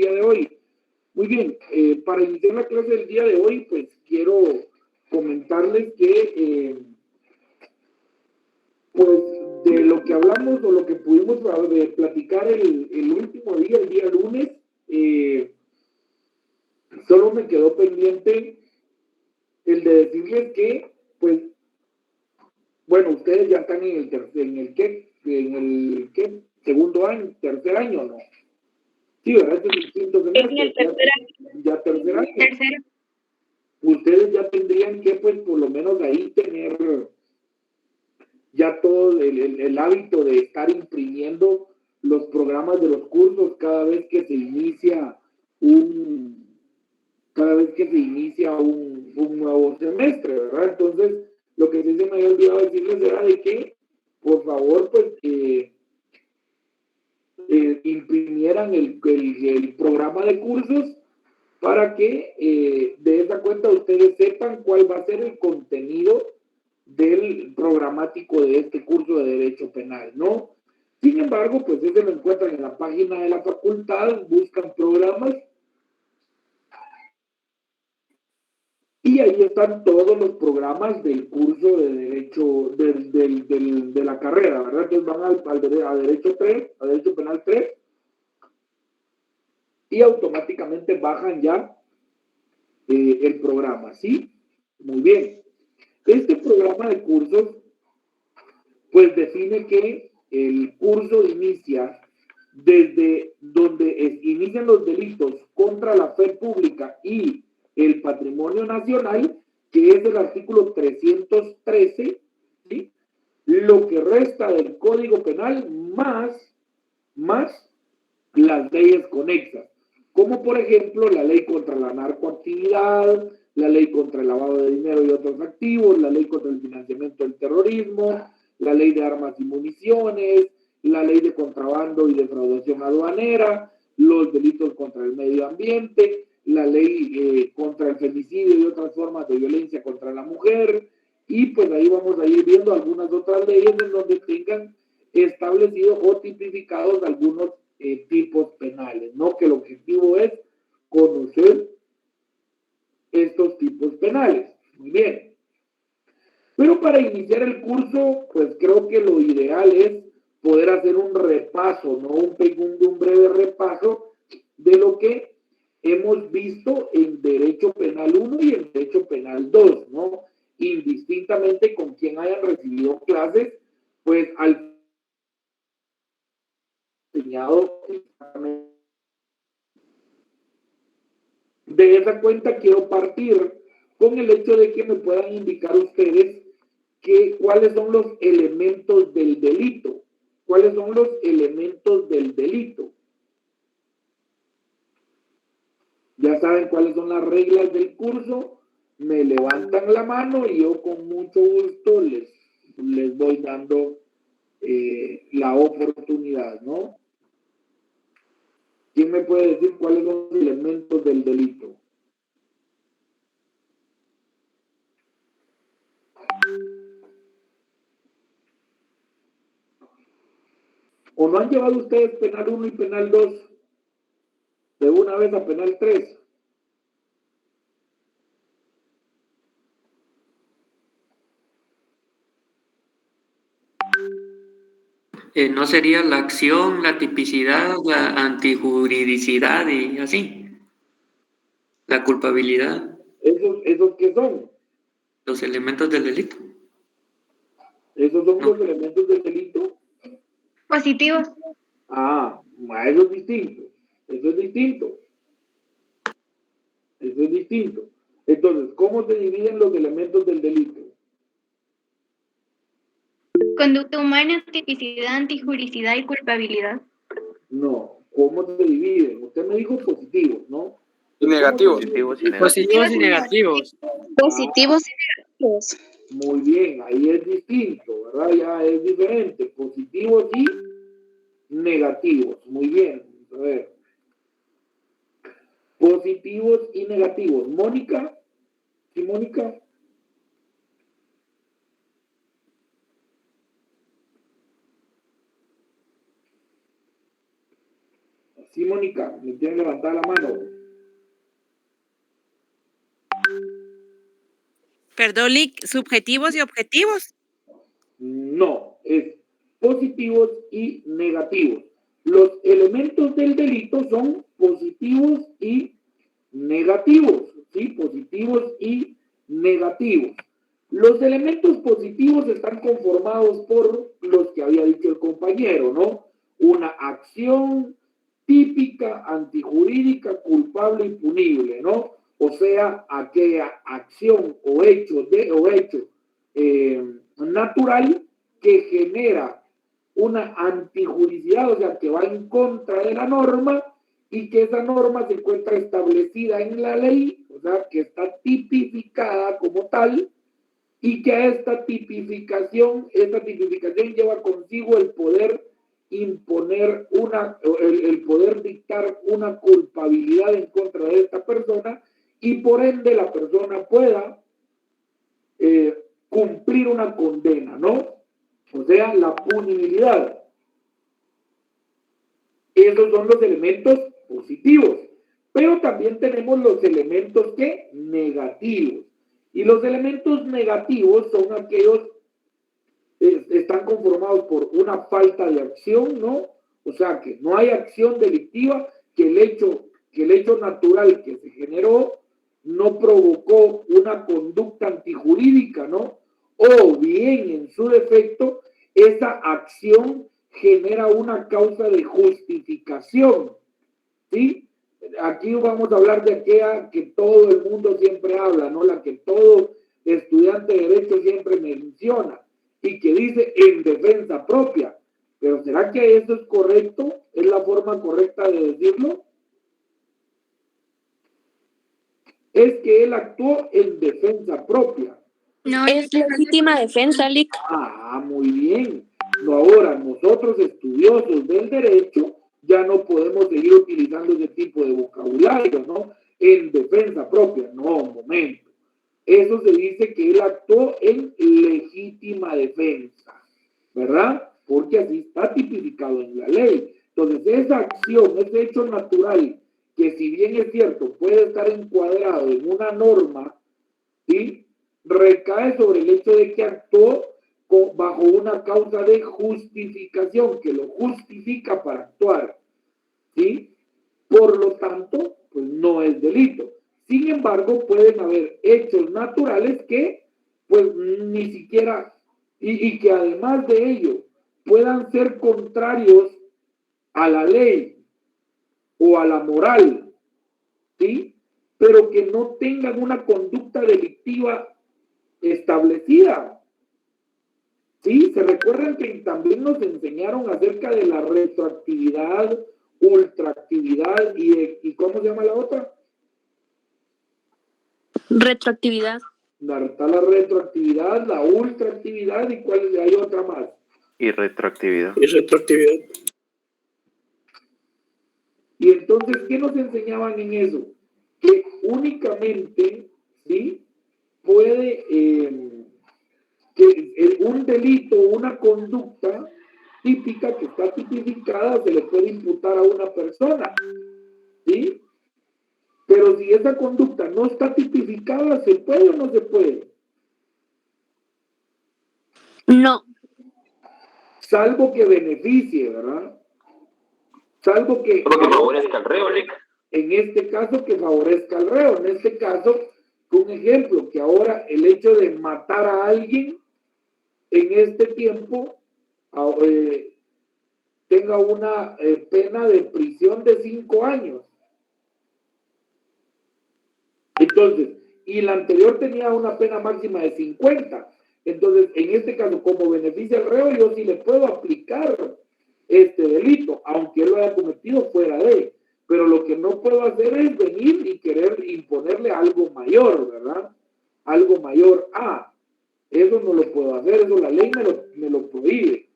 día de hoy. Muy bien, para iniciar la clase del día de hoy, pues quiero comentarles que, pues, de lo que hablamos o lo que pudimos platicar el último día, el día lunes, solo me quedó pendiente el de decirles que, pues, bueno, ustedes ya están en el segundo año, tercer año, ¿no? Sí, ¿verdad? Este es el quinto semestre. En el tercer año. Ya tercer año. Tercero. Ustedes ya tendrían que, pues, por lo menos ahí tener ya todo el hábito de estar imprimiendo los programas de los cursos cada vez que se inicia un nuevo semestre, ¿verdad? Entonces, lo que sí se me había olvidado decirles era de que, por favor, pues, imprimieran el programa de cursos para que de esa cuenta ustedes sepan cuál va a ser el contenido del programático de este curso de Derecho Penal, ¿no? Sin embargo, pues ese lo encuentran en la página de la facultad, buscan programas y ahí están todos los programas del curso de Derecho, de la carrera, ¿verdad? Entonces van a Derecho 3, a Derecho Penal 3, y automáticamente bajan ya el programa, ¿sí? Muy bien. Este programa de cursos, pues define que el curso inicia desde donde inician los delitos contra la fe pública y el patrimonio nacional, que es el artículo 313, ¿sí? Lo que resta del Código Penal más las leyes conexas, como por ejemplo la ley contra la narcoactividad, la ley contra el lavado de dinero y otros activos, la ley contra el financiamiento del terrorismo, la ley de armas y municiones, la ley de contrabando y defraudación aduanera, los delitos contra el medio ambiente, la ley contra el femicidio y otras formas de violencia contra la mujer, y pues ahí vamos a ir viendo algunas otras leyes en donde tengan establecidos o tipificados algunos tipos penales, ¿no? Que el objetivo es conocer estos tipos penales. Muy bien. Pero para iniciar el curso, pues creo que lo ideal es poder hacer un repaso, ¿no? Un breve repaso de lo que hemos visto en Derecho Penal 1 y en Derecho Penal 2, ¿no? Indistintamente con quien hayan recibido clases, pues al enseñado de esa cuenta quiero partir con el hecho de que me puedan indicar ustedes cuáles son los elementos del delito. ¿Cuáles son los elementos del delito? Ya saben cuáles son las reglas del curso, me levantan la mano y yo con mucho gusto les voy dando la oportunidad, ¿no? ¿Quién me puede decir cuáles son los elementos del delito? ¿O no han llevado ustedes penal 1 y penal 2 de una vez a penal 3? ¿No sería la acción, la tipicidad, la antijuridicidad y así? La culpabilidad. ¿Esos qué son? Los elementos del delito. ¿Esos son No. los elementos del delito? Positivos. Ah, eso es distinto. Eso es distinto. Eso es distinto. Entonces, ¿cómo se dividen los elementos del delito? Conducta humana, tipicidad, antijuricidad y culpabilidad. No. ¿Cómo se dividen? Usted me dijo positivos, ¿no? Y negativos. Positivos y negativos. Positivos y negativos. Muy bien, ahí es distinto, ¿verdad? Ya es diferente. Positivos y negativos. Muy bien. A ver. Positivos y negativos. Mónica. ¿Sí, Mónica? Sí, Mónica, me tienen levantada la mano. Perdón, Lick, subjetivos y objetivos. No, es positivos y negativos. Los elementos del delito son positivos y negativos, ¿sí? Positivos y negativos. Los elementos positivos están conformados por los que había dicho el compañero, ¿no? Una acción típica, antijurídica, culpable y punible, ¿no? O sea, aquella acción o hecho natural que genera una antijuricidad, o sea, que va en contra de la norma y que esa norma se encuentra establecida en la ley, o sea, que está tipificada como tal, y que a esta tipificación lleva consigo el poder imponer el poder dictar una culpabilidad en contra de esta persona y por ende la persona pueda cumplir una condena, ¿no? O sea, la punibilidad. Esos son los elementos positivos. Pero también tenemos los elementos que negativos. Y los elementos negativos son aquellos están conformados por una falta de acción, ¿no? O sea, que no hay acción delictiva, que el hecho natural que se generó no provocó una conducta antijurídica, ¿no? O bien, en su defecto, esa acción genera una causa de justificación, ¿sí? Aquí vamos a hablar de aquella que todo el mundo siempre habla, ¿no? La que todo estudiante de Derecho siempre menciona y que dice en defensa propia. Pero ¿será que eso es correcto? ¿Es la forma correcta de decirlo? Es que él actuó en defensa propia. No, es legítima defensa, Lick. Ah, muy bien. No, ahora, nosotros estudiosos del derecho ya no podemos seguir utilizando ese tipo de vocabulario, ¿no? En defensa propia. No, un momento. Eso se dice que él actuó en legítima defensa, ¿verdad? Porque así está tipificado en la ley. Entonces, esa acción, ese hecho natural, que si bien es cierto, puede estar encuadrado en una norma, ¿sí? Recae sobre el hecho de que actuó bajo una causa de justificación, que lo justifica para actuar, ¿sí? Por lo tanto, pues no es delito. Sin embargo, pueden haber hechos naturales que, pues, ni siquiera, y que además de ello, puedan ser contrarios a la ley o a la moral, ¿sí? Pero que no tengan una conducta delictiva establecida. Sí, se recuerdan que también nos enseñaron acerca de la retroactividad, ultraactividad y ¿cómo se llama la otra? Retroactividad. Está la retroactividad, la ultraactividad y cuál hay otra más. Y retroactividad. Y retroactividad. Y entonces, ¿qué nos enseñaban en eso? Que únicamente, ¿sí? Puede que un delito, una conducta típica que está tipificada se le puede imputar a una persona, ¿sí? Pero si esa conducta no está tipificada, ¿se puede o no se puede? No. Salvo que beneficie, ¿verdad? Salvo que favorezca al reo, Lick. En este caso, que favorezca al reo. En este caso, un ejemplo, que ahora el hecho de matar a alguien en este tiempo tenga una pena de prisión de 5 años. Entonces, y la anterior tenía una pena máxima de 50. Entonces, en este caso, como beneficia al reo, yo sí le puedo aplicar este delito, aunque él lo haya cometido fuera de. Pero lo que no puedo hacer es venir y querer imponerle algo mayor, ¿verdad? Algo mayor a. Eso no lo puedo hacer, eso la ley me lo prohíbe.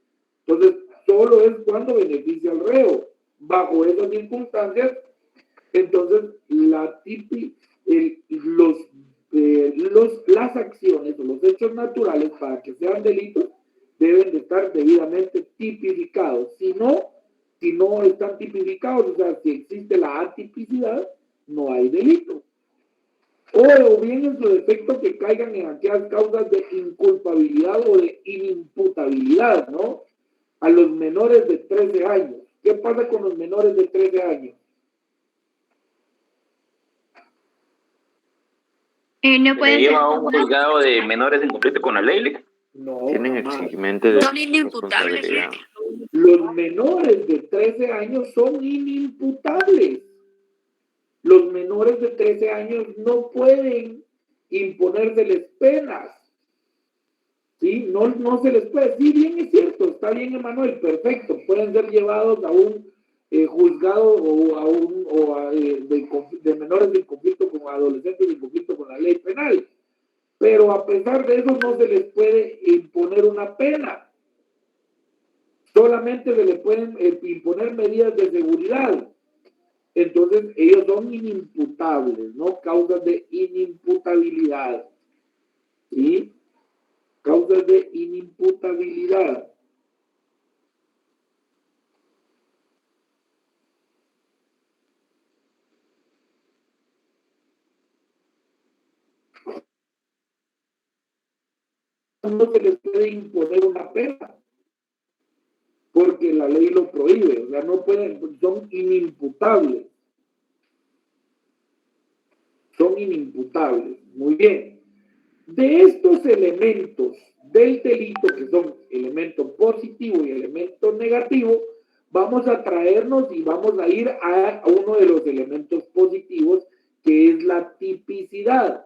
Entonces, solo es cuando beneficia al reo. Bajo esas circunstancias, entonces las acciones o los hechos naturales para que sean delitos deben de estar debidamente tipificados. Si no, Si no están tipificados, o sea, si existe la atipicidad, no hay delito. O bien en su defecto que caigan en aquellas causas de inculpabilidad o de inimputabilidad, ¿no? A los menores de 13 años. ¿Qué pasa con los menores de 13 años? No ¿Se le lleva a un juzgado de menores en conflicto con la ley, Lick? No, Tienen jamás. eximente de Son inimputables. responsabilidad. Los menores de 13 años son inimputables. Los menores de 13 años no pueden imponérseles penas. ¿Sí? No se les puede. Sí, bien es cierto, está bien, Emanuel, perfecto. Pueden ser llevados a un juzgado de menores en conflicto con adolescentes en conflicto con la ley penal. Pero a pesar de eso no se les puede imponer una pena. Solamente se les pueden imponer medidas de seguridad. Entonces, ellos son inimputables, ¿no? Causas de inimputabilidad. ¿Sí? Causas de inimputabilidad. No se les puede imponer una pena porque la ley lo prohíbe, o sea, no pueden, son inimputables. Son inimputables. Muy bien. De estos elementos del delito, que son elemento positivo y elemento negativo, vamos a traernos y vamos a ir a uno de los elementos positivos, que es la tipicidad.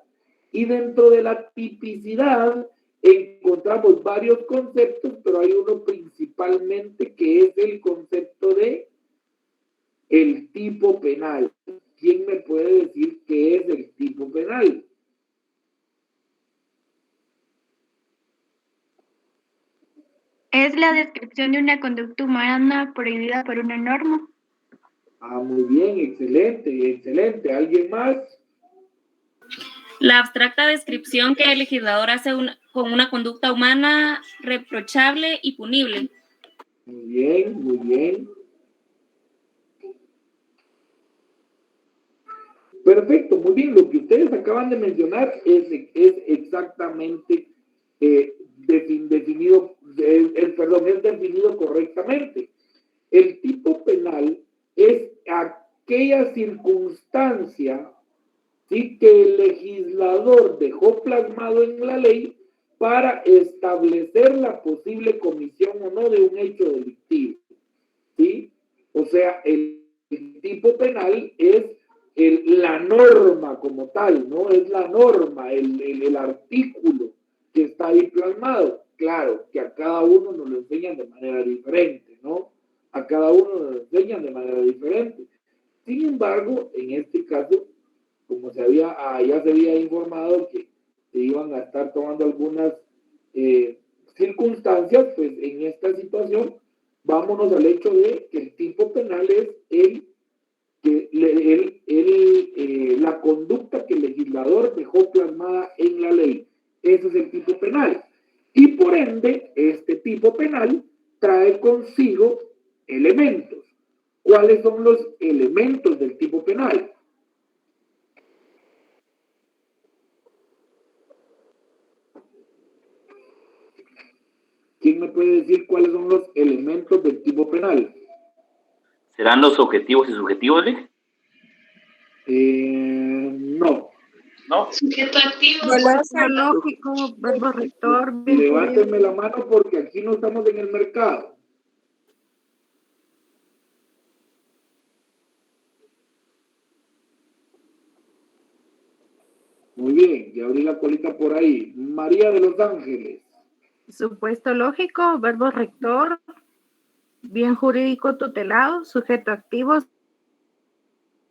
Y dentro de la tipicidad encontramos varios conceptos, pero hay uno principalmente que es el concepto de el tipo penal. ¿Quién me puede decir qué es el tipo penal? Es la descripción de una conducta humana prohibida por una norma. Ah, muy bien, excelente, excelente. ¿Alguien más? La abstracta descripción que el legislador hace con una conducta humana reprochable y punible. Muy bien, muy bien. Perfecto, muy bien. Lo que ustedes acaban de mencionar es exactamente definido, es definido correctamente. El tipo penal es aquella circunstancia, ¿sí?, que el legislador dejó plasmado en la ley para establecer la posible comisión o no de un hecho delictivo, ¿sí? O sea, el tipo penal es la norma como tal, ¿no? Es la norma, el artículo que está ahí plasmado. Claro, que a cada uno nos lo enseñan de manera diferente, ¿no? A cada uno nos lo enseñan de manera diferente. Sin embargo, en este caso, como ya se había informado que se iban a estar tomando algunas circunstancias, pues en esta situación, vámonos al hecho de que el tipo penal es la conducta que el legislador dejó plasmada en la ley. Ese es el tipo penal. Y por ende, este tipo penal trae consigo elementos. ¿Cuáles son los elementos del tipo penal? ¿Quién me puede decir cuáles son los elementos del tipo penal? ¿Serán los objetivos y subjetivos, Lick? No. No. Sujeto activo. Doloso, lógico, verbo rector. Levántenme la mano porque aquí no estamos en el mercado. Muy bien, ya abrí la colita por ahí. María de los Ángeles. Supuesto lógico, verbo rector, bien jurídico tutelado, sujeto activo,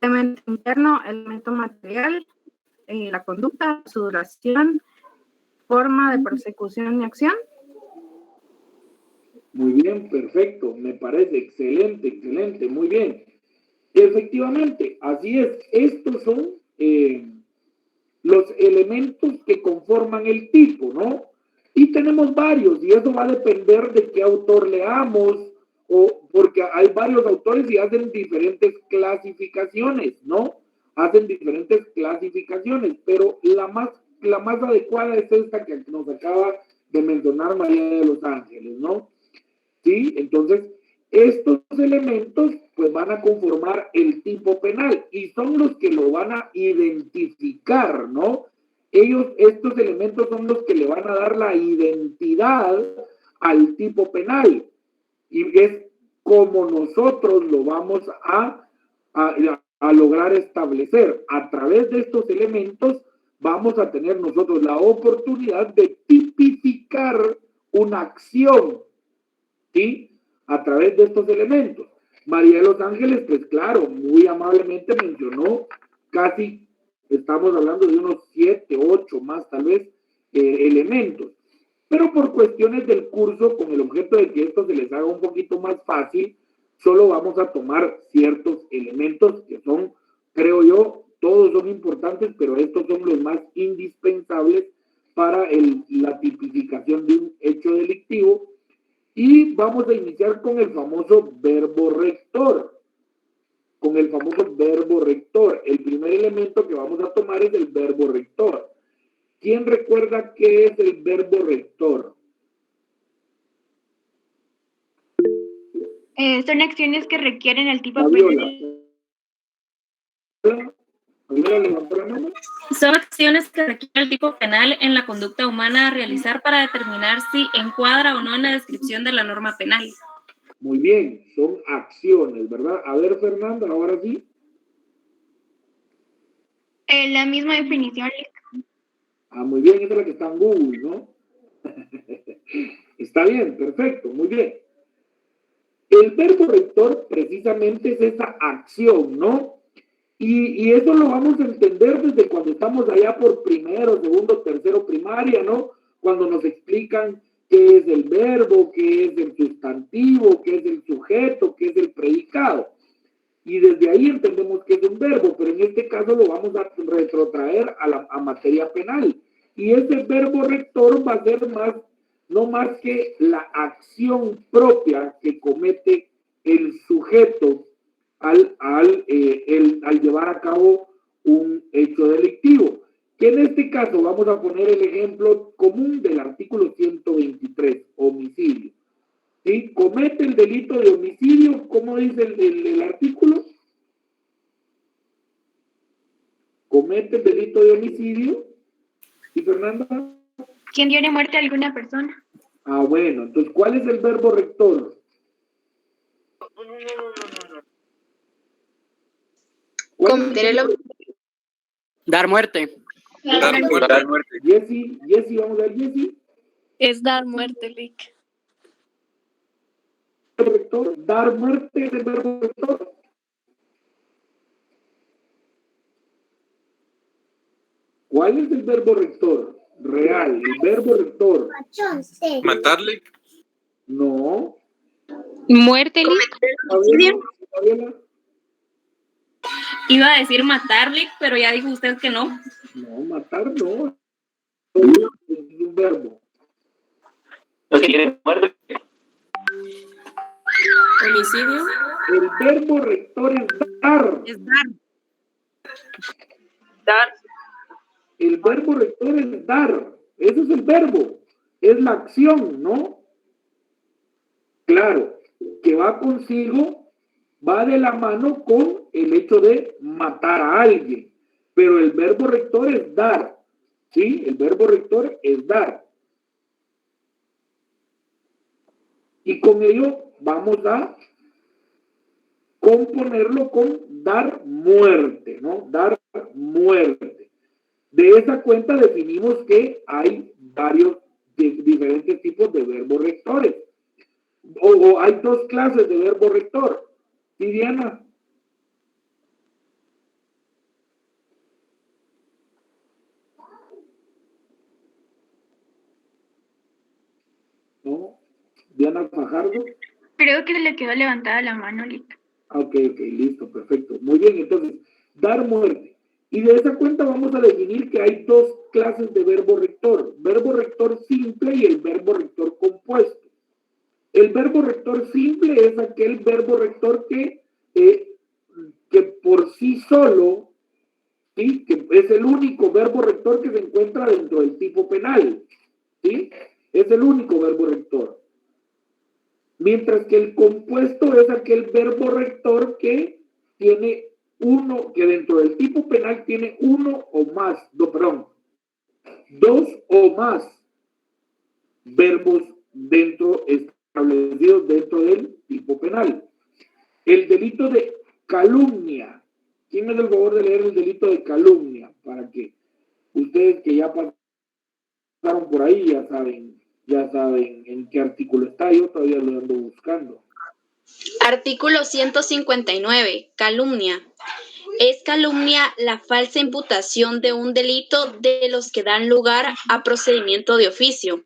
elemento interno, elemento material, la conducta, su duración, forma de persecución y acción. Muy bien, perfecto. Me parece excelente, excelente, muy bien. Efectivamente, así es. Estos son los elementos que conforman el tipo, ¿no? Y tenemos varios, y eso va a depender de qué autor leamos o porque hay varios autores y hacen diferentes clasificaciones, ¿no? Hacen diferentes clasificaciones, pero la más adecuada es esta que nos acaba de mencionar María de los Ángeles, ¿no? ¿Sí? Entonces, estos elementos pues van a conformar el tipo penal y son los que lo van a identificar, ¿no? Estos elementos son los que le van a dar la identidad al tipo penal y es como nosotros lo vamos a lograr establecer. A través de estos elementos vamos a tener nosotros la oportunidad de tipificar una acción, ¿sí? A través de estos elementos. María de los Ángeles, pues claro, muy amablemente mencionó casi, estamos hablando de unos 7, 8 más tal vez, elementos. Pero por cuestiones del curso, con el objeto de que esto se les haga un poquito más fácil, solo vamos a tomar ciertos elementos que son, creo yo, todos son importantes, pero estos son los más indispensables para la tipificación de un hecho delictivo. Y vamos a iniciar con el famoso verbo rector. Con el famoso verbo rector. El primer elemento que vamos a tomar es el verbo rector. ¿Quién recuerda qué es el verbo rector? Son acciones que requieren el tipo Fabiola. penal. Fabiola, levantó la mano. Son acciones que requiere el tipo penal en la conducta humana a realizar para determinar si encuadra o no en la descripción de la norma penal. Muy bien, son acciones, ¿verdad? A ver, Fernanda, ahora sí. La misma definición. Muy bien, esa es la que está en Google, ¿no? Está bien, perfecto, muy bien. El verbo rector precisamente es esa acción, ¿no? Y eso lo vamos a entender desde cuando estamos allá por primero, segundo, tercero, primaria, ¿no? Cuando nos explican qué es el verbo, qué es el sustantivo, qué es el sujeto, qué es el predicado. Y desde ahí entendemos que es un verbo, pero en este caso lo vamos a retrotraer a materia penal. Y ese verbo rector va a ser no más que la acción propia que comete el sujeto al llevar a cabo un hecho delictivo. Que en este caso vamos a poner el ejemplo común del artículo 123, homicidio. ¿Sí? Comete el delito de homicidio, ¿cómo dice el artículo? Comete el delito de homicidio. ¿Sí, Fernanda? ¿Quién diere muerte a alguna persona? Bueno, entonces, ¿cuál es el verbo rector? Dar muerte. Dar muerte. Jessy, vamos a ver, Jessy. Es dar muerte, Lick. Rector, dar muerte es el verbo rector. ¿Cuál es el verbo rector? Real, el verbo rector. ¿Matarle? No. Muerte, Lick. Fabiola. Iba a decir matarle, pero ya dijo usted que no. No, matar no. Es un verbo. ¿No quiere muerte? Homicidio. El verbo rector es dar. Es dar. Dar. El verbo rector es dar. Ese es el verbo. Es la acción, ¿no? Claro, que va consigo, va de la mano con el hecho de matar a alguien. Pero el verbo rector es dar. ¿Sí? El verbo rector es dar. Y con ello vamos a componerlo con dar muerte, ¿no? Dar muerte. De esa cuenta definimos que hay varios diferentes tipos de verbos rectores. O hay dos clases de verbo rector. ¿Sí, Diana? ¿No? Diana Fajardo. Creo que le quedó levantada la mano, Lick. Ok, listo, perfecto. Muy bien, entonces, dar muerte. Y de esa cuenta vamos a definir que hay dos clases de verbo rector. Verbo rector simple y el verbo rector compuesto. El verbo rector simple es aquel verbo rector que por sí solo, ¿sí? Que es el único verbo rector que se encuentra dentro del tipo penal, ¿sí? Es el único verbo rector. Mientras que el compuesto es aquel verbo rector que tiene uno, que dentro del tipo penal tiene uno o más, dos o más verbos establecidos dentro del tipo penal. El delito de calumnia. ¿Quién me da el favor de leer el delito de calumnia? Para que ustedes que ya pasaron por ahí ya saben en qué artículo está. Yo todavía lo ando buscando. Artículo 159. Calumnia. Es calumnia la falsa imputación de un delito de los que dan lugar a procedimiento de oficio.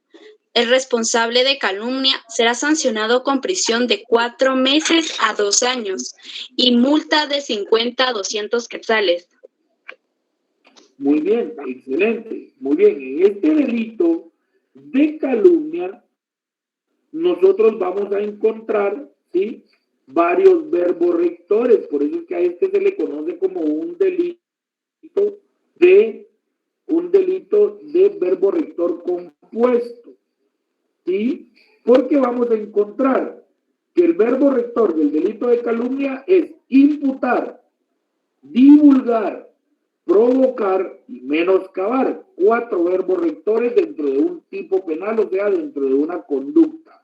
El responsable de calumnia será sancionado con prisión de 4 meses a 2 años y multa de 50 a 200 quetzales. Muy bien, excelente. Muy bien, en este delito de calumnia nosotros vamos a encontrar, ¿sí?, varios verbos rectores. Por eso es que a este se le conoce como un delito de verbo rector compuesto, ¿sí? Porque vamos a encontrar que el verbo rector del delito de calumnia es imputar, divulgar, provocar y menoscabar. 4 verbos rectores dentro de un tipo penal, o sea, dentro de una conducta.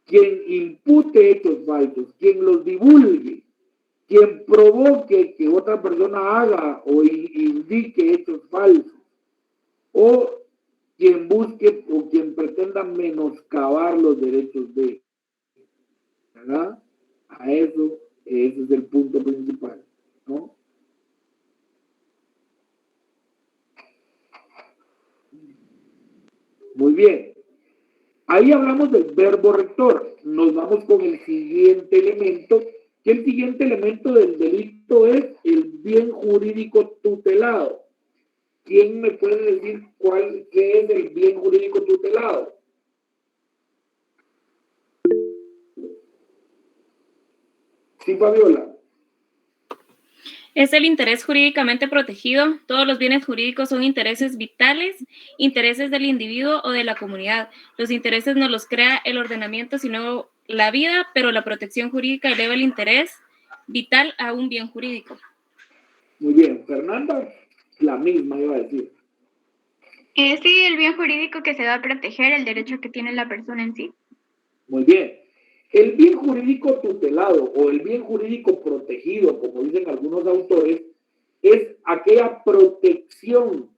Quien impute hechos falsos, quien los divulgue, quien provoque que otra persona haga o indique hechos falsos, o quien busque o quien pretenda menoscabar los derechos de, ¿verdad? Ese es el punto principal, ¿no? Muy bien. Ahí hablamos del verbo rector. Nos vamos con el siguiente elemento, que el siguiente elemento del delito es el bien jurídico tutelado. ¿Quién me puede decir qué es el bien jurídico tutelado? Sí, Fabiola. Es el interés jurídicamente protegido. Todos los bienes jurídicos son intereses vitales, intereses del individuo o de la comunidad. Los intereses no los crea el ordenamiento, sino la vida, pero la protección jurídica eleva el interés vital a un bien jurídico. Muy bien. Fernanda, la misma iba a decir. Sí, el bien jurídico que se va a proteger, el derecho que tiene la persona en sí. Muy bien. El bien jurídico tutelado o el bien jurídico protegido, como dicen algunos autores, es aquella protección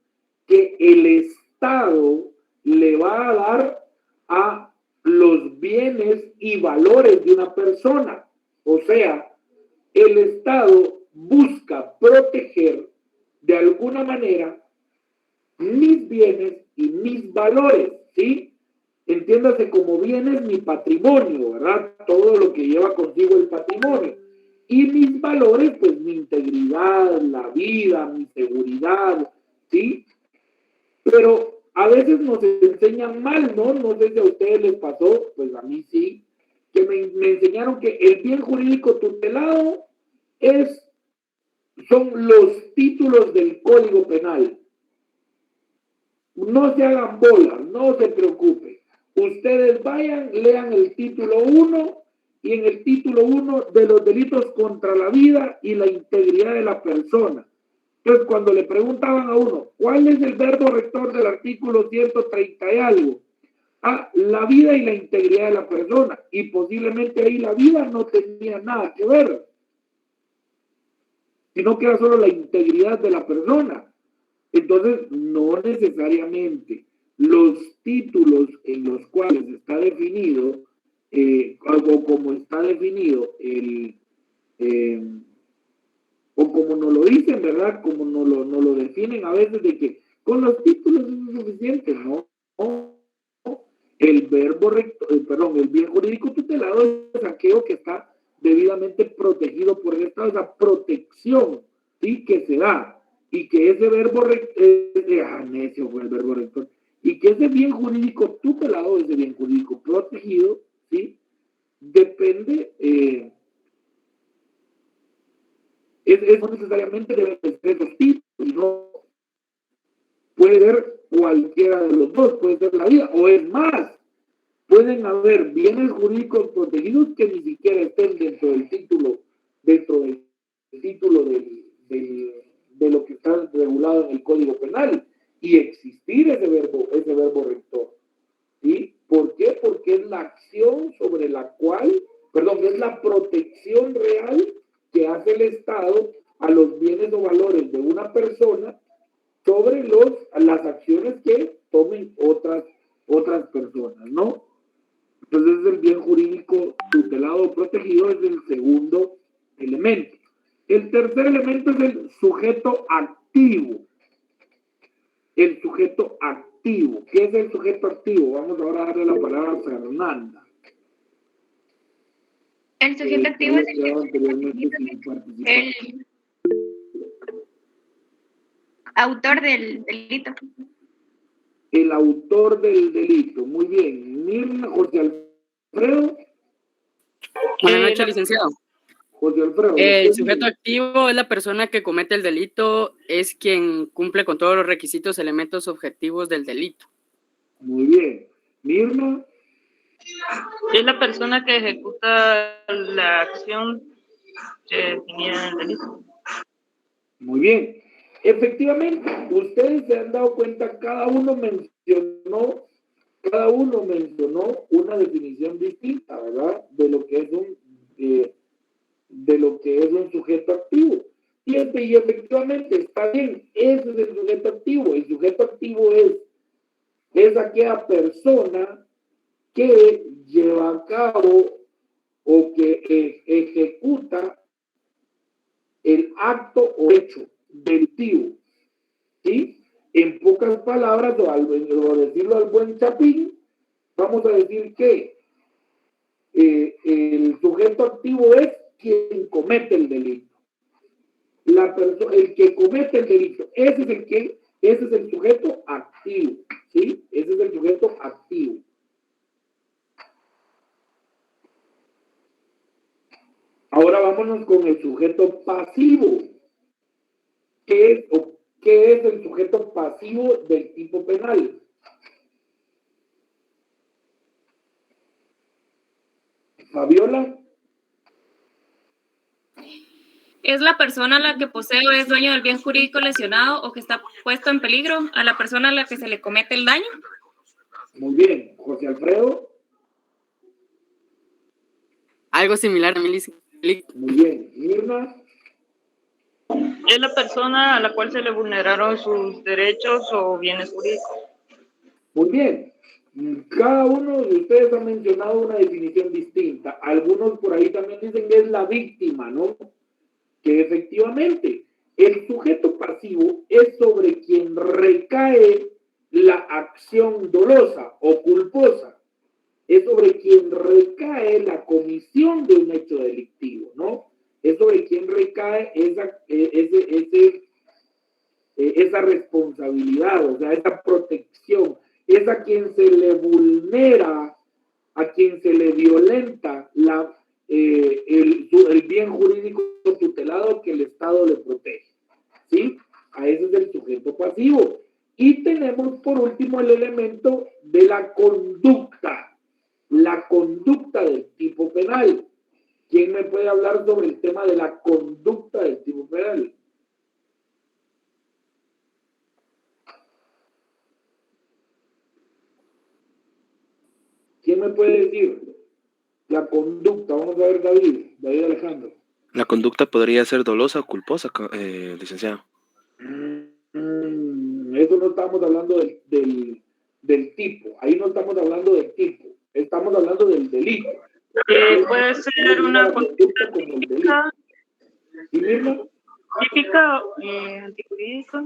que el Estado le va a dar a los bienes y valores de una persona. O sea, el Estado busca proteger de alguna manera mis bienes y mis valores, ¿sí? Entiéndase como bienes mi patrimonio, ¿verdad? Todo lo que lleva consigo el patrimonio. Y mis valores, pues mi integridad, la vida, mi seguridad, ¿sí? Pero a veces nos enseñan mal, ¿no? No sé si a ustedes les pasó, pues a mí sí, que me enseñaron que el bien jurídico tutelado son los títulos del Código Penal. No se hagan bolas, no se preocupen. Ustedes vayan, lean el título 1 y en el título 1 de los delitos contra la vida y la integridad de la persona. Entonces, cuando le preguntaban a uno, ¿cuál es el verbo rector del artículo 130 y algo? La vida y la integridad de la persona. Y posiblemente ahí la vida no tenía nada que ver, sino que era solo la integridad de la persona. Entonces, no necesariamente los títulos en los cuales está definido, o como está definido, o como nos lo dicen, ¿verdad? Como nos lo definen a veces de que con los títulos es suficiente, ¿no? El bien jurídico tutelado es aquello que está debidamente protegido por el Estado, esa protección, ¿sí?, que se da. Y que ese verbo necio fue el verbo rector, y que ese bien jurídico tutelado, ese bien jurídico protegido, ¿sí? Depende, no necesariamente debe ser dos tipos, no puede ser cualquiera de los dos, puede ser la vida, o es más, pueden haber bienes jurídicos protegidos que ni siquiera estén dentro del título de lo que está regulado en el Código Penal y existir ese verbo rector. ¿Sí? ¿Por qué? Porque es la acción sobre la cual, es la protección real que hace el Estado a los bienes o valores de una persona sobre las acciones que tomen otras personas, ¿no? Entonces el bien jurídico tutelado o protegido es el segundo elemento. El tercer elemento es el sujeto activo. El sujeto activo. ¿Qué es el sujeto activo? Vamos ahora a darle la palabra a Fernanda. El sujeto activo es el autor del delito. El autor del delito. Muy bien. Mirna, José Alfredo. Buenas noches, licenciado. José Alfredo. El sujeto activo es la persona que comete el delito, es quien cumple con todos los requisitos, elementos objetivos del delito. Muy bien. Mirna. Es la persona que ejecuta la acción que definía el delito. Muy bien. Efectivamente, ustedes se han dado cuenta, cada uno mencionó una definición distinta, ¿verdad? De lo que es un sujeto activo. Y efectivamente está bien, ese es el sujeto activo. El sujeto activo es aquella persona que lleva a cabo o que ejecuta el acto o hecho delictivo, ¿sí? En pocas palabras, o decirlo al buen chapín, vamos a decir que el sujeto activo es quien comete el delito. El que comete el delito, ese es el sujeto activo, ¿sí? Ese es el sujeto activo. Ahora vámonos con el sujeto pasivo. ¿Qué es el sujeto pasivo del tipo penal? Fabiola. Es la persona a la que posee o es dueño del bien jurídico lesionado o que está puesto en peligro a la persona a la que se le comete el daño. Muy bien. José Alfredo. Algo similar a mi. Muy bien. Mirna. Es la persona a la cual se le vulneraron sus derechos o bienes jurídicos. Muy bien. Cada uno de ustedes ha mencionado una definición distinta. Algunos por ahí también dicen que es la víctima, ¿no? Que efectivamente el sujeto pasivo es sobre quien recae la acción dolosa o culposa. Es sobre quien recae la comisión de un hecho delictivo, ¿no? Es sobre quien recae esa responsabilidad, o sea, esa protección. Es a quien se le vulnera, a quien se le violenta el bien jurídico tutelado que el Estado le protege, ¿sí? A ese es el sujeto pasivo. Y tenemos por último el elemento de la conducta del tipo penal. ¿Quién me puede hablar sobre el tema de la conducta del tipo penal? ¿Quién me puede decir? La conducta, vamos a ver David Alejandro. La conducta podría ser dolosa o culposa, licenciado. Eso no estamos hablando del tipo, ahí no estamos hablando del tipo, estamos hablando del delito. Puede ser una conducta típica, típica antijurídica.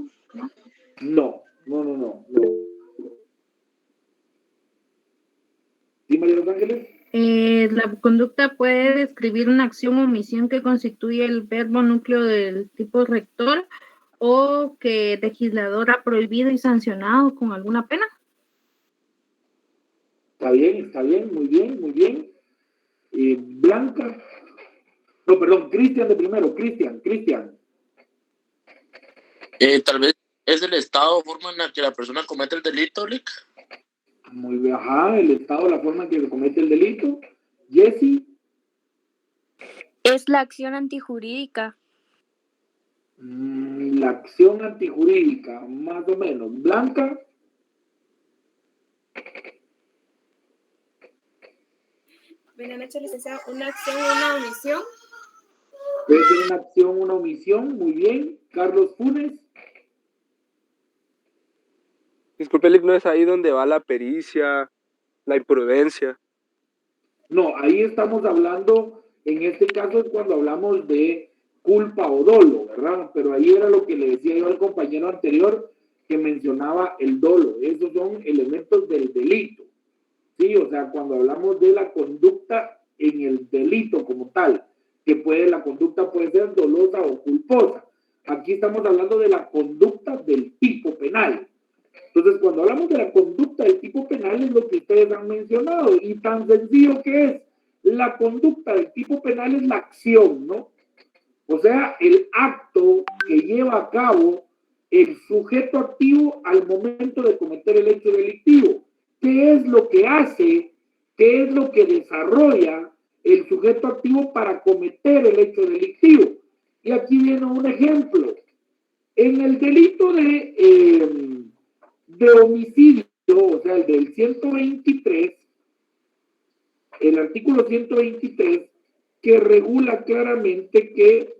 No. ¿Sí, María Los Ángeles? La conducta puede describir una acción o omisión que constituye el verbo núcleo del tipo rector o que el legislador ha prohibido y sancionado con alguna pena. Está bien, muy bien. Blanca. No, perdón, Cristian de primero. Cristian. Tal vez es el estado o forma en la que la persona comete el delito, Lick. Muy bien, ajá, el estado, la forma en que se comete el delito. Jessie. Es la acción antijurídica. La acción antijurídica, más o menos. Blanca. Buenas noches, licenciado. ¿Una acción o una omisión? Puede ser una acción, una omisión. Muy bien. Carlos Funes. Disculpe, Lick, ¿no es ahí donde va la pericia, la imprudencia? No, ahí estamos hablando, en este caso es cuando hablamos de culpa o dolo, ¿verdad? Pero ahí era lo que le decía yo al compañero anterior que mencionaba el dolo. Esos son elementos del delito. Sí, o sea, cuando hablamos de la conducta en el delito como tal, que la conducta puede ser dolosa o culposa. Aquí estamos hablando de la conducta del tipo penal. Entonces, cuando hablamos de la conducta del tipo penal es lo que ustedes han mencionado, y tan sencillo que es. La conducta del tipo penal es la acción, ¿no? O sea, el acto que lleva a cabo el sujeto activo al momento de cometer el hecho delictivo. ¿Qué es lo que hace? ¿Qué es lo que desarrolla el sujeto activo para cometer el hecho delictivo? Y aquí viene un ejemplo. En el delito de homicidio, o sea, el del 123, el artículo 123, que regula claramente que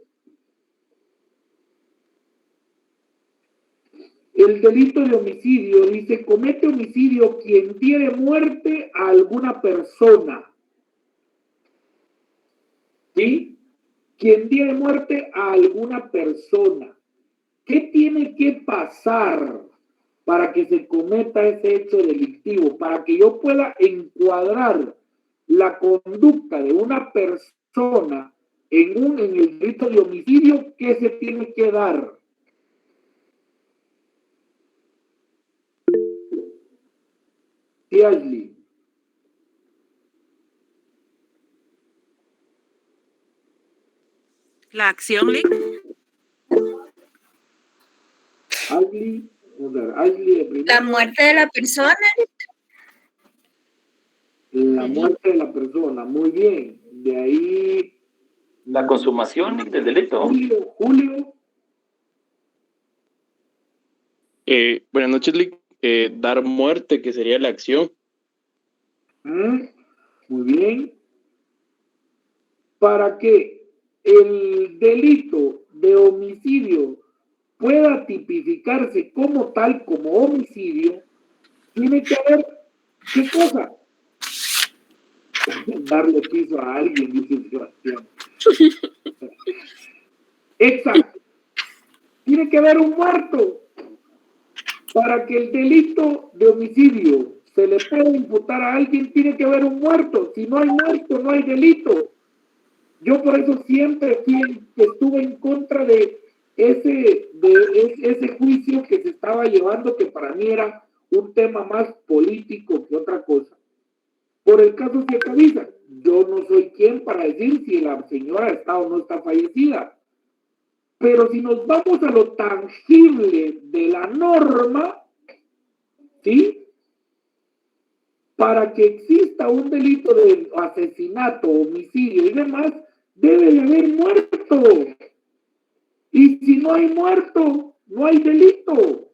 el delito de homicidio dice: comete homicidio quien diere muerte a alguna persona. ¿Sí? Quien diere muerte a alguna persona. ¿Qué tiene que pasar para que se cometa ese hecho delictivo? Para que yo pueda encuadrar la conducta de una persona en el delito de homicidio, ¿qué se tiene que dar? Sí, Ashley. La acción, Lick. Ashley, de primero. La muerte de la persona. La muerte de la persona, muy bien. De ahí. La consumación del delito. Julio. Buenas noches, Lick. Dar muerte, que sería la acción. Muy bien. Para que el delito de homicidio pueda tipificarse como tal, como homicidio, tiene que haber, ¿qué cosa? Darle piso a alguien, dice Sebastián. Exacto. Tiene que haber un muerto. Para que el delito de homicidio se le pueda imputar a alguien, tiene que haber un muerto. Si no hay muerto, no hay delito. Yo por eso siempre estuve en contra de ese juicio que se estaba llevando, que para mí era un tema más político que otra cosa. Por el caso de Cavisa, yo no soy quien para decir si la señora está o no está fallecida. Pero si nos vamos a lo tangible de la norma, ¿sí? Para que exista un delito de asesinato, homicidio y demás, debe de haber muerto. Y si no hay muerto, no hay delito.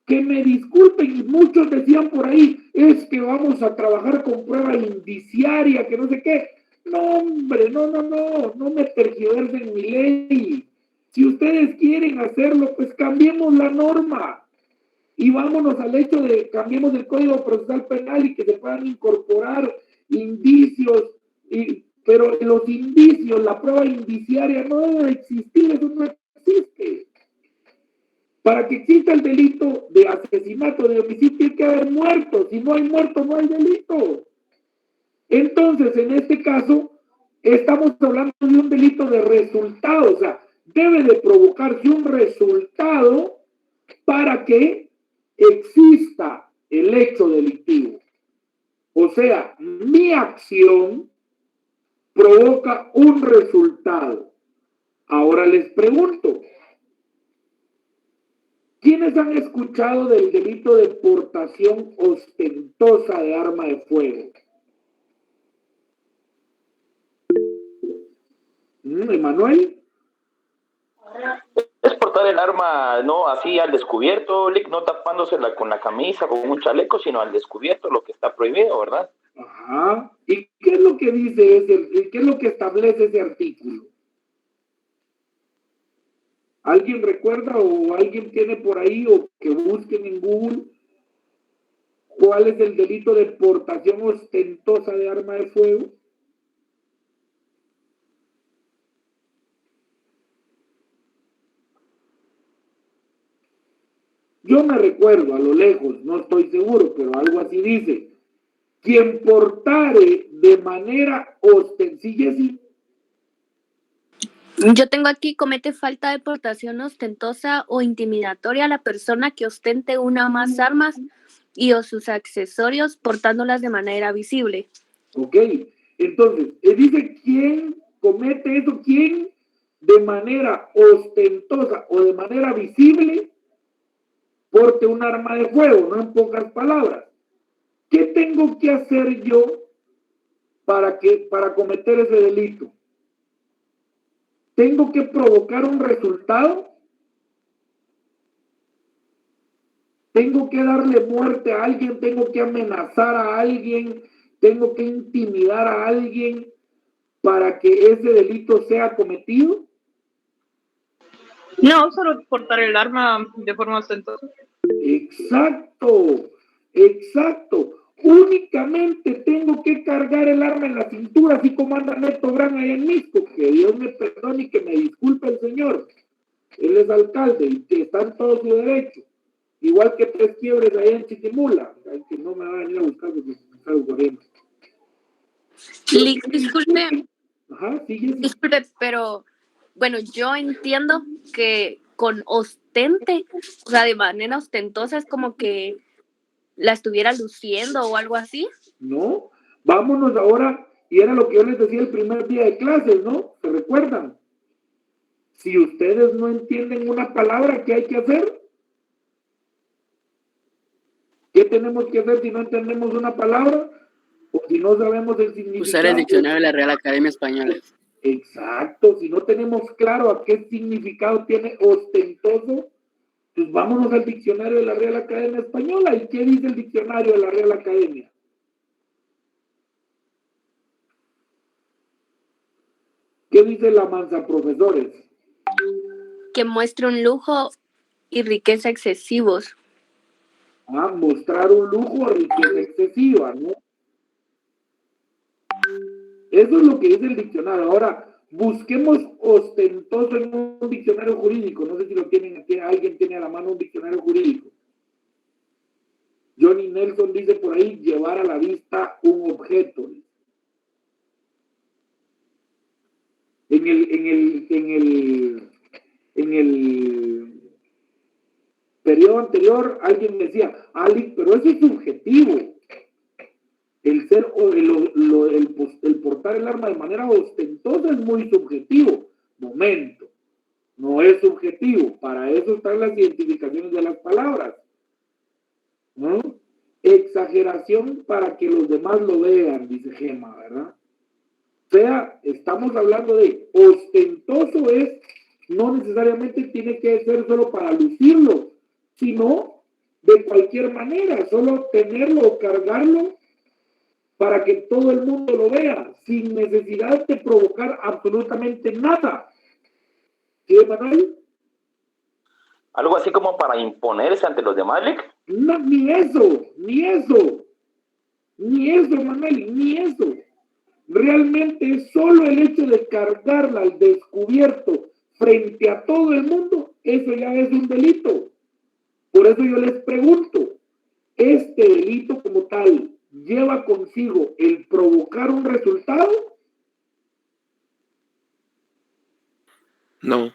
Que me disculpen, y muchos decían por ahí, es que vamos a trabajar con prueba indiciaria, que no sé qué. No, hombre, no me tergiversen mi ley. Si ustedes quieren hacerlo, pues cambiemos la norma y vámonos al hecho de cambiemos el Código Procesal Penal y que se puedan incorporar indicios, pero los indicios, la prueba indiciaria no debe existir, eso no existe. Para que exista el delito de asesinato, de homicidio, tiene que haber muertos. Si no hay muertos, no hay delito. Entonces, en este caso, estamos hablando de un delito de resultado, o sea, debe de provocarse un resultado para que exista el hecho delictivo. O sea, mi acción provoca un resultado. Ahora les pregunto, ¿quiénes han escuchado del delito de portación ostentosa de arma de fuego? ¿Emanuel? Es portar el arma no así al descubierto, Lick, no tapándosela con la camisa, con un chaleco, sino al descubierto, lo que está prohibido, ¿verdad? Ajá. ¿Y qué es lo que dice qué es lo que establece ese artículo? ¿Alguien recuerda o alguien tiene por ahí o que busquen en Google cuál es el delito de portación ostentosa de arma de fuego? Yo me recuerdo a lo lejos, no estoy seguro, pero algo así dice. Quien portare de manera ostentosa, Yo tengo aquí, comete falta de portación ostentosa o intimidatoria a la persona que ostente una o más armas y o sus accesorios portándolas de manera visible. Ok, entonces, dice quién comete eso, quién de manera ostentosa o de manera visible porte un arma de fuego, no en pocas palabras. ¿Qué tengo que hacer yo para cometer ese delito? ¿Tengo que provocar un resultado? ¿Tengo que darle muerte a alguien? ¿Tengo que amenazar a alguien? ¿Tengo que intimidar a alguien para que ese delito sea cometido? No, solo portar el arma de forma ostentosa. Exacto, exacto. Únicamente tengo que cargar el arma en la cintura, así como anda Neto Brand allá en Misco, que Dios me perdone y que me disculpe el señor. Él es alcalde y que está en todo su derecho. Igual que Tres Quiebres allá en Chiquimula, que no me va a venir a buscar porque me salgo corriendo. Disculpe, Ajá, sí, disculpe, pero bueno, yo entiendo que con ostente, o sea, de manera ostentosa es como que la estuviera luciendo o algo así. No, vámonos ahora, y era lo que yo les decía el primer día de clases, ¿no? ¿Se recuerdan? Si ustedes no entienden una palabra, ¿qué hay que hacer? ¿Qué tenemos que hacer si no entendemos una palabra? O si no sabemos el significado. Usar el diccionario de la Real Academia Española. Exacto, si no tenemos claro a qué significado tiene ostentoso, pues vámonos al diccionario de la Real Academia Española. ¿Y qué dice el diccionario de la Real Academia? ¿Qué dice la mansa, profesores? Que muestre un lujo y riqueza excesivos. Mostrar un lujo o riqueza excesiva, ¿no? Eso es lo que dice el diccionario. Ahora, busquemos ostentoso en un diccionario jurídico. No sé si lo tienen, alguien tiene a la mano un diccionario jurídico. Johnny Nelson dice por ahí, llevar a la vista un objeto. En el periodo anterior, alguien decía, Ali, pero eso es subjetivo. El portar el arma de manera ostentosa es muy subjetivo. Momento. No es subjetivo. Para eso están las identificaciones de las palabras. ¿No? Exageración para que los demás lo vean, dice Gema, ¿verdad? O sea, estamos hablando de ostentoso es, no necesariamente tiene que ser solo para lucirlo, sino de cualquier manera, solo tenerlo o cargarlo para que todo el mundo lo vea, sin necesidad de provocar absolutamente nada. ¿Sí, Manuel? Algo así como para imponerse ante los demás, Lick. No, ni eso, Manuel, ni eso. Realmente solo el hecho de cargarla al descubierto frente a todo el mundo, eso ya es un delito. Por eso yo les pregunto, ¿este delito como tal lleva consigo el provocar un resultado? No.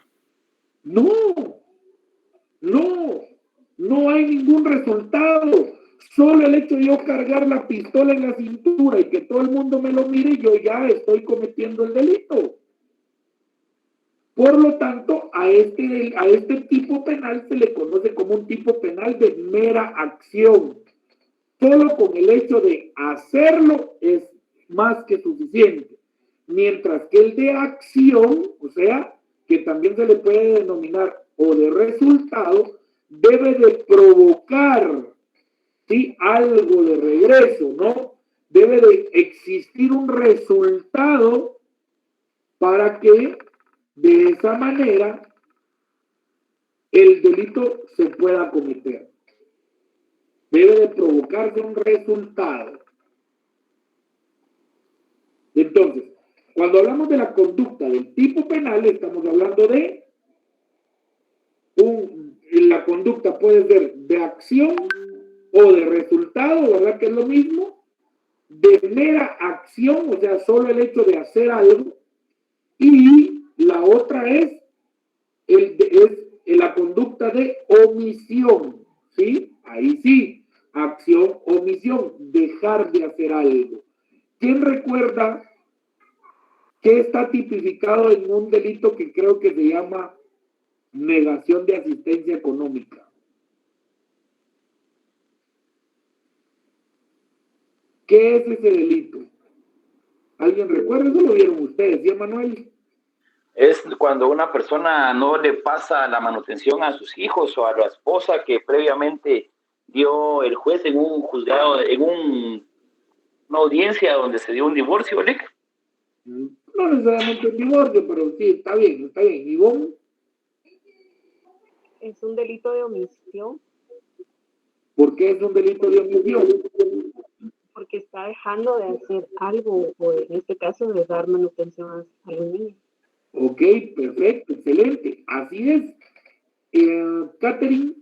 No hay ningún resultado. Solo el hecho de yo cargar la pistola en la cintura y que todo el mundo me lo mire, yo ya estoy cometiendo el delito. Por lo tanto, a este tipo penal se le conoce como un tipo penal de mera acción. Solo con el hecho de hacerlo es más que suficiente. Mientras que el de acción, o sea, que también se le puede denominar o de resultado, debe de provocar, ¿sí?, algo de regreso, ¿no? Debe de existir un resultado para que de esa manera el delito se pueda cometer. Debe de provocarse un resultado. Entonces, cuando hablamos de la conducta del tipo penal, estamos hablando de la conducta puede ser de acción o de resultado, ¿verdad? Que es lo mismo. De mera acción, o sea, solo el hecho de hacer algo. Y la otra es la conducta de omisión, ¿sí? Ahí sí, acción, omisión, dejar de hacer algo. ¿Quién recuerda que está tipificado en un delito que creo que se llama negación de asistencia económica? ¿Qué es ese delito? ¿Alguien recuerda? Eso lo vieron ustedes, ¿sí, Manuel? Es cuando una persona no le pasa la manutención a sus hijos o a la esposa que previamente dio el juez en un juzgado, en una audiencia donde se dio un divorcio, ¿le? No necesariamente un divorcio, pero sí, está bien, está bien. ¿Ivonne? Es un delito de omisión. ¿Por qué es un delito de omisión? Porque está dejando de hacer algo, o en este caso de dar manutención a los niños. Ok, perfecto, excelente. Así es. Catherine.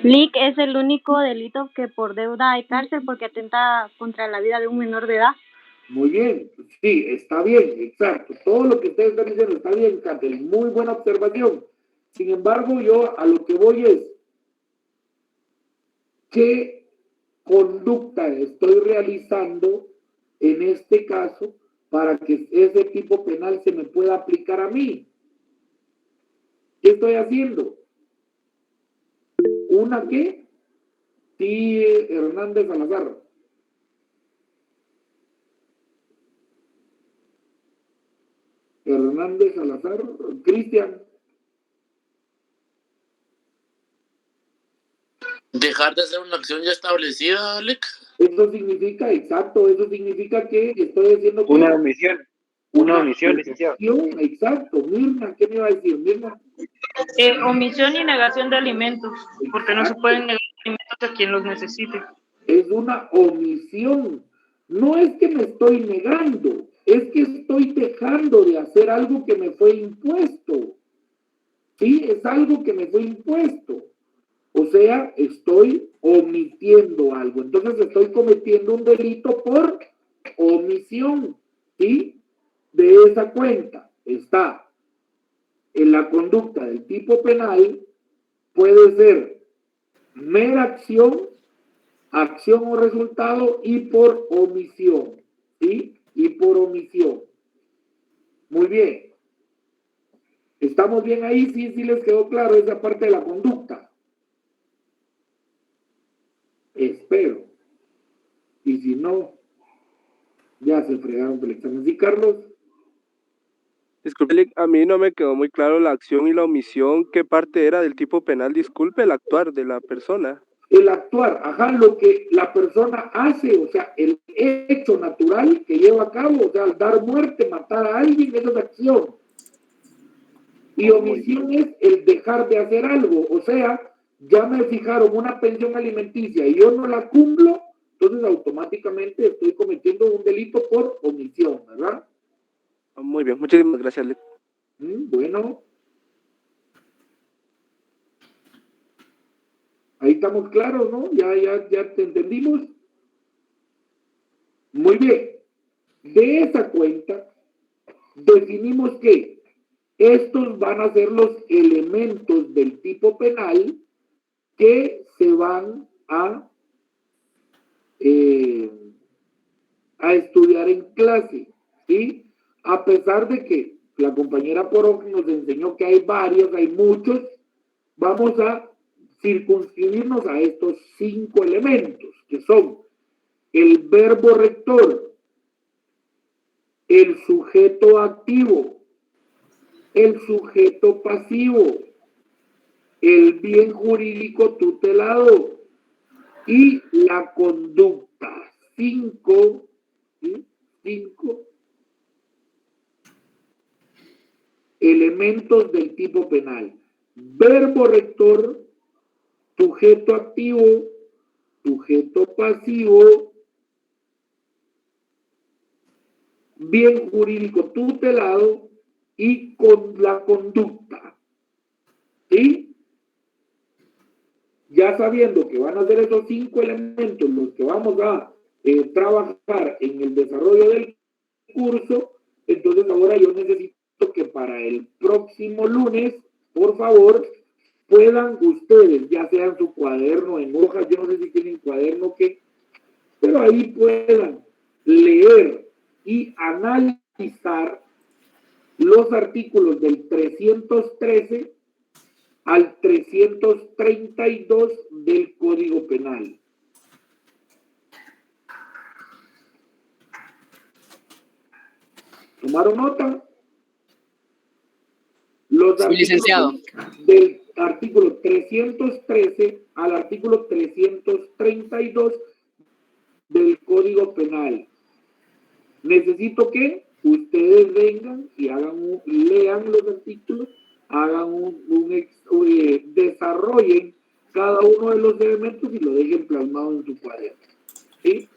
LIC es el único delito que por deuda hay cárcel porque atenta contra la vida de un menor de edad. Muy bien, sí, está bien, exacto. Todo lo que ustedes están diciendo está bien, Catherine. Muy buena observación. Sin embargo, yo a lo que voy es, ¿qué conducta estoy realizando en este caso para que ese tipo penal se me pueda aplicar a mí? ¿Qué estoy haciendo? ¿Una qué? Sí, Hernández Salazar. Hernández Salazar, Cristian. Dejar de hacer una acción ya establecida, Alec. Eso significa, exacto, eso significa que estoy haciendo... Una omisión. Una omisión, licenciado. Exacto. Mirna, ¿qué me iba a decir, Mirna? Omisión y negación de alimentos, porque no se pueden negar alimentos a quien los necesite. Es una omisión. No es que me estoy negando, es que estoy dejando de hacer algo que me fue impuesto. Sí, es algo que me fue impuesto. O sea, estoy omitiendo algo. Entonces estoy cometiendo un delito por omisión. ¿Sí? De esa cuenta está en la conducta del tipo penal, puede ser mera acción, acción o resultado y por omisión. ¿Sí? Y por omisión. Muy bien. ¿Estamos bien ahí? Sí, sí les quedó claro esa parte de la conducta. Espero. Y si no, ya se fregaron del examen. ¿Sí, Carlos? Disculpe, a mí no me quedó muy claro la acción y la omisión. ¿Qué parte era del tipo penal? Disculpe, el actuar de la persona. El actuar, ajá, lo que la persona hace, o sea, el hecho natural que lleva a cabo, o sea, dar muerte, matar a alguien, esa es acción. Y omisión es el dejar de hacer algo, o sea, ya me fijaron una pensión alimenticia y yo no la cumplo, entonces automáticamente estoy cometiendo un delito por omisión, ¿verdad? Muy bien, muchísimas gracias, Lec. Bueno. Ahí estamos claros, ¿no? Ya te entendimos. Muy bien. De esa cuenta, definimos que estos van a ser los elementos del tipo penal que se van a estudiar en clase, ¿sí? A pesar de que la compañera Porón nos enseñó que hay varios, hay muchos, vamos a circunscribirnos a estos 5 elementos, que son el verbo rector, el sujeto activo, el sujeto pasivo, el bien jurídico tutelado y la conducta. 5, ¿sí? 5 elementos del tipo penal. Verbo rector, sujeto activo, sujeto pasivo, bien jurídico tutelado y con la conducta. ¿Sí? Ya sabiendo que van a ser esos 5 elementos los que vamos a trabajar en el desarrollo del curso, entonces ahora yo necesito que para el próximo lunes, por favor, puedan ustedes, ya sea en su cuaderno, en hojas, yo no sé si tienen cuaderno o qué, pero ahí puedan leer y analizar los artículos del 313 al 332 del Código Penal. ¿Tomaron nota? Los Sí, licenciado. del artículo 313 al artículo 332 del Código Penal. Necesito que ustedes vengan y lean los artículos, hagan desarrollen cada uno de los elementos y lo dejen plasmado en su cuaderno. ¿Sí?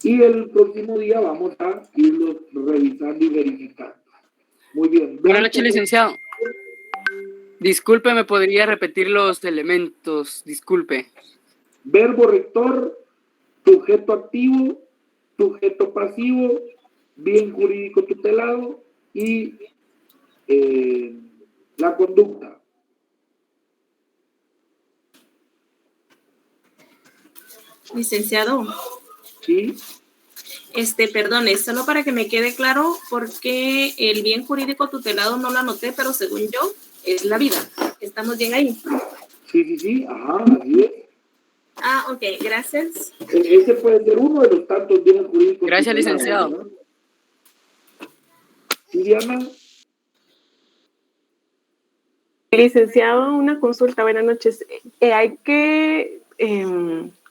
Y el próximo día vamos a irlos revisando y verificando. Muy bien. Buenas noches, licenciado. Disculpe, ¿me podría repetir los elementos? Disculpe. Verbo rector, sujeto activo, sujeto pasivo, bien jurídico tutelado y la conducta. Licenciado. Sí. Perdone, solo para que me quede claro, porque el bien jurídico tutelado no lo anoté, pero según yo, es la vida. ¿Estamos bien ahí? Sí, ajá, así es. Ah, ok, gracias. Ese puede ser uno de los tantos bienes jurídicos. Gracias, licenciado. ¿Sí, Diana? Licenciado, una consulta, buenas noches. Hay que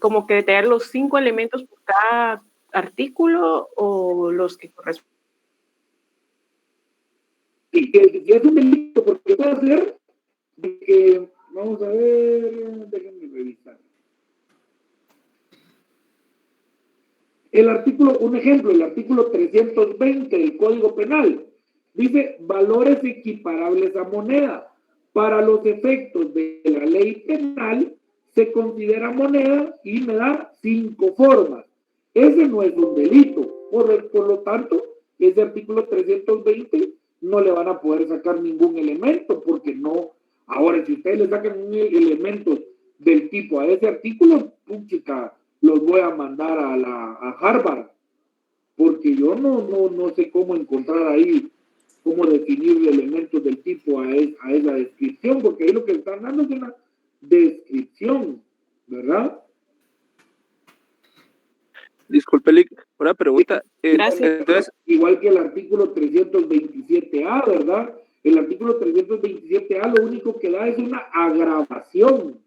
como que detallar los 5 elementos por cada artículo o los que corresponden. Y que es un delito, porque puede ser de que, vamos a ver, déjenme revisar. El artículo, un ejemplo, el artículo 320 del Código Penal dice valores equiparables a moneda. Para los efectos de la ley penal se considera moneda y me da 5 formas. Ese no es un delito. Por lo tanto, ese artículo 320 no le van a poder sacar ningún elemento porque no. Ahora, si ustedes le sacan un elemento del tipo a ese artículo, puchica, los voy a mandar a Harvard, porque yo no sé cómo encontrar ahí, cómo definir elementos del tipo a esa descripción, porque ahí lo que están dando es una descripción, ¿verdad? Disculpe, una pregunta. Entonces, igual que el artículo 327A, ¿verdad? El artículo 327A lo único que da es una agravación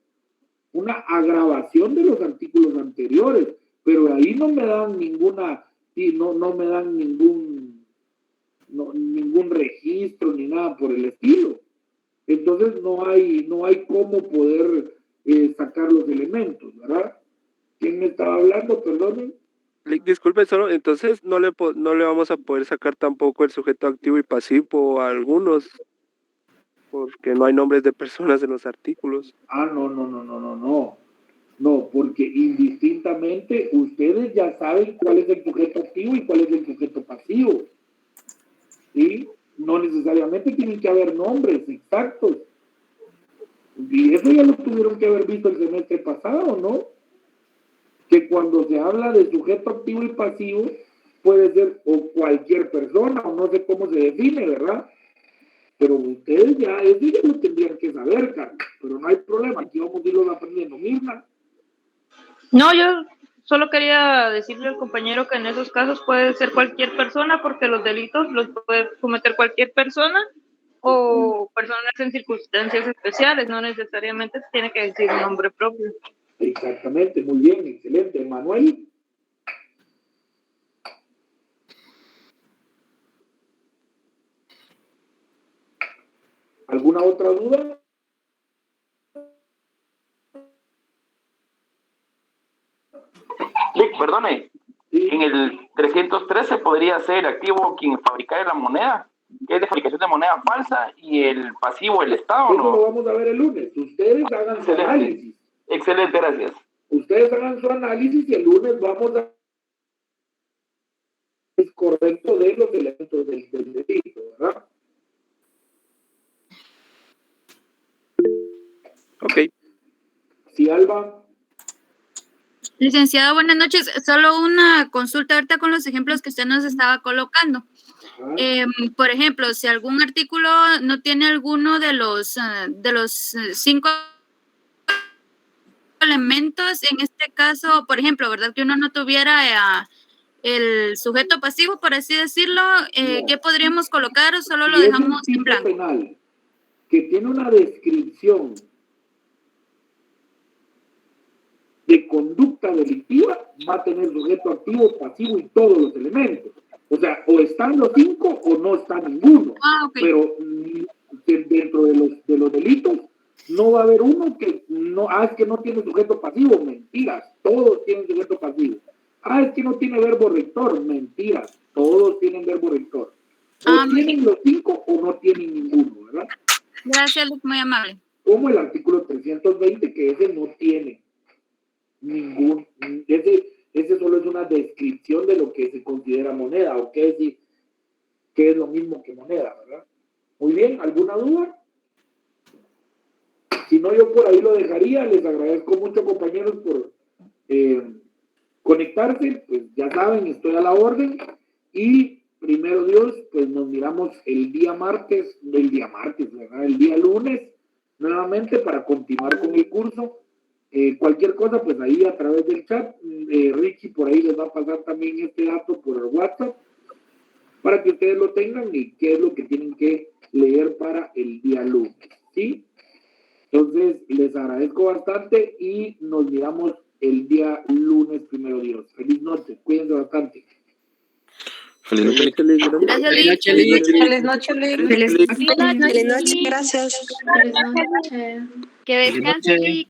de los artículos anteriores, pero ahí no me dan ninguna, no me dan ningún registro ni nada por el estilo. Entonces no hay cómo poder sacar los elementos, ¿verdad? ¿Quién me estaba hablando? Perdonen. Disculpe, solo entonces no le vamos a poder sacar tampoco el sujeto activo y pasivo a algunos, porque no hay nombres de personas en los artículos. No, porque indistintamente ustedes ya saben cuál es el sujeto activo y cuál es el sujeto pasivo. ¿Sí? no necesariamente tienen que haber nombres exactos. Y eso ya lo tuvieron que haber visto el semestre pasado, ¿no? Que cuando se habla de sujeto activo y pasivo, puede ser o cualquier persona, o no sé cómo se define, ¿verdad? Pero ustedes ya, eso ya lo tendrían que saber, Carlos. Pero no hay problema, aquí vamos a irlos aprendiendo. Mirna. No, yo solo quería decirle al compañero que en esos casos puede ser cualquier persona, porque los delitos los puede cometer cualquier persona o personas en circunstancias especiales, no necesariamente tiene que decir un nombre propio. Exactamente, muy bien, excelente. Manuel. ¿Alguna otra duda? Sí, perdone. En el 313 podría ser activo quien fabricara la moneda, que es de fabricación de moneda falsa, y el pasivo el Estado, Eso ¿no? lo vamos a ver el lunes. Ustedes hagan su análisis. Excelente, gracias. Ustedes hagan su análisis y el lunes vamos a... Es correcto de los elementos del delito, ¿verdad? Ok. Sí, Alba. Licenciado, buenas noches. Solo una consulta ahorita con los ejemplos que usted nos estaba colocando. Por ejemplo, si algún artículo no tiene alguno de los 5 elementos, en este caso, por ejemplo, ¿verdad? Que uno no tuviera el sujeto pasivo, por así decirlo, ¿qué podríamos colocar o solo lo Si es dejamos un tipo en blanco? penal que tiene una descripción de conducta delictiva, va a tener sujeto activo, pasivo y todos los elementos. O sea, o están los 5 o no está ninguno. Okay. Pero dentro de los delitos no va a haber uno que no, es que no tiene sujeto pasivo, mentiras, todos tienen sujeto pasivo. Es que no tiene verbo rector, mentiras, todos tienen verbo rector. O tienen los 5 o no tienen ninguno, ¿verdad? Gracias, Luis, muy amable. Como el artículo 320, que ese no tiene ningún, ese solo es una descripción de lo que se considera moneda, o qué decir, que es lo mismo que moneda, ¿verdad? Muy bien, ¿alguna duda? Si no, yo por ahí lo dejaría. Les agradezco mucho, compañeros, por conectarse. Pues ya saben, estoy a la orden. Y primero Dios, pues nos miramos el día martes, ¿verdad? El día lunes, nuevamente para continuar con el curso. Cualquier cosa, pues ahí a través del chat, Ricky por ahí les va a pasar también este dato por el WhatsApp para que ustedes lo tengan y qué es lo que tienen que leer para el día lunes, ¿sí? Entonces, les agradezco bastante y nos miramos el día lunes, primero Dios. Feliz noche, cuídense bastante. Feliz noche. Feliz noche, Feliz noche, gracias. Que descansen.